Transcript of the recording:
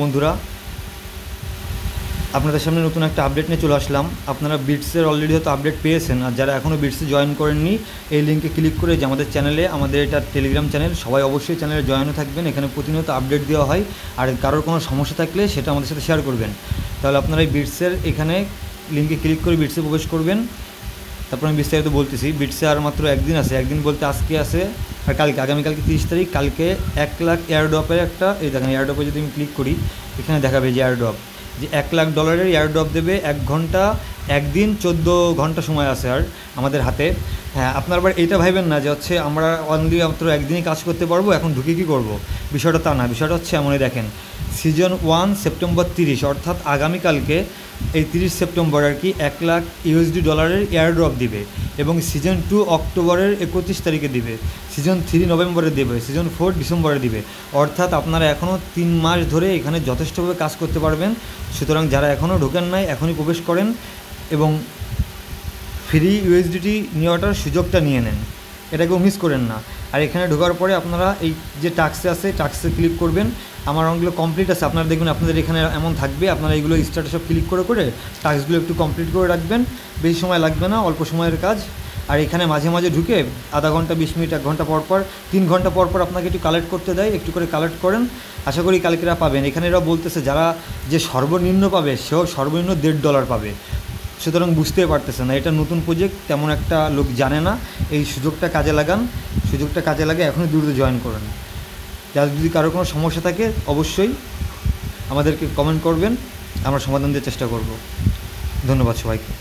বন্ধুরা, আপনাদের সামনে নতুন একটা আপডেট নিয়ে চলে আসলাম। আপনারা বিটসের অলরেডি হয়তো আপডেট পেয়েছেন, আর যারা এখনও বিটসে জয়েন করেননি এই লিঙ্কে ক্লিক করে যে আমাদের চ্যানেলে, আমাদের এটা টেলিগ্রাম চ্যানেল, সবাই অবশ্যই চ্যানেলে জয়েনও থাকবেন। এখানে প্রতিনিয়ত আপডেট দেওয়া হয়, আর কারোর কোনো সমস্যা থাকলে সেটা আমাদের সাথে শেয়ার করবেন। তাহলে আপনারা এই বিটসের এখানে লিঙ্কে ক্লিক করে বিটসে প্রবেশ করবেন। তারপর আমি বিস্তারিত বলতেছি। বিটসে আর মাত্র একদিন আছে, একদিন বলতে আজকে আছে আর কালকে, আগামীকালকে 30 তারিখ। কালকে 1 লাখ এয়ারড্রপের একটা, এই দেখেন এয়ারড্রপে যদি আমি ক্লিক করি এখানে দেখাবে যে এয়ারড্রপ, যে $1 লাখ এয়ারড্রপ দেবে। 1 ঘন্টা, একদিন 14 ঘন্টা সময় আছে আর আমাদের হাতে। হ্যাঁ, আপনার আবার এইটা ভাইবেন না যে হচ্ছে আমরা অনলি মাত্র একদিনই কাজ করতে পারবো, এখন ঢুকে কী করবো, বিষয়টা তা না। বিষয়টা হচ্ছে এমনই, দেখেন সিজন 1 সেপ্টেম্বর 30, অর্থাৎ আগামীকালকে এই 30 সেপ্টেম্বর আর কি $1 লাখ এয়ারড্রপ দিবে, এবং সিজন 2 অক্টোবরের 31 তারিখে দিবে, সিজন 3 নভেম্বরে দেবে, সিজন 4 ডিসেম্বরে দিবে। অর্থাৎ আপনারা এখনও 3 মাস ধরে এখানে যথেষ্টভাবে কাজ করতে পারবেন। সুতরাং যারা এখনও ঢোকেন নাই এখনই প্রবেশ করেন এবং ফ্রি ইউএসডিটি নেওয়াটার সুযোগটা নিয়ে নেন, এটাকেও মিস করেন না। আর এখানে ঢোকার পরে আপনারা এই যে টাস্কে আছে, টাস্কে ক্লিক করবেন। আমার অনেকগুলো কমপ্লিট আছে, আপনারা দেখবেন আপনাদের এখানে এমন থাকবে, আপনারা এইগুলো স্টার্টে সব ক্লিক করে করে টাস্কগুলো একটু কমপ্লিট করে রাখবেন। বেশি সময় লাগবে না, অল্প সময়ের কাজ। আর এখানে মাঝে মাঝে ঢুকে আধা ঘন্টা, 20 মিনিট, 1 ঘন্টা পর পর, 3 ঘন্টা পর পর আপনাকে একটু কালেক্ট করতে দেয়, একটু করে কালেক্ট করেন। আশা করি কালকেরা পাবেন। এখানে এরা বলতেছে যারা যে সর্বনিম্ন পাবে সেও সর্বনিম্ন $1.5 পাবে। সুতরাং বুঝতেই পারতেছে না, এটা নতুন প্রজেক্ট, তেমন একটা লোক জানে না। এই সুযোগটা কাজে লাগান, সুযোগটা কাজে লাগে, এখনই দ্রুত জয়েন করেন। যার যদি কারো কোনো সমস্যা থাকে অবশ্যই আমাদেরকে কমেন্ট করবেন, আমরা সমাধান দেওয়ার চেষ্টা করব। ধন্যবাদ সবাইকে।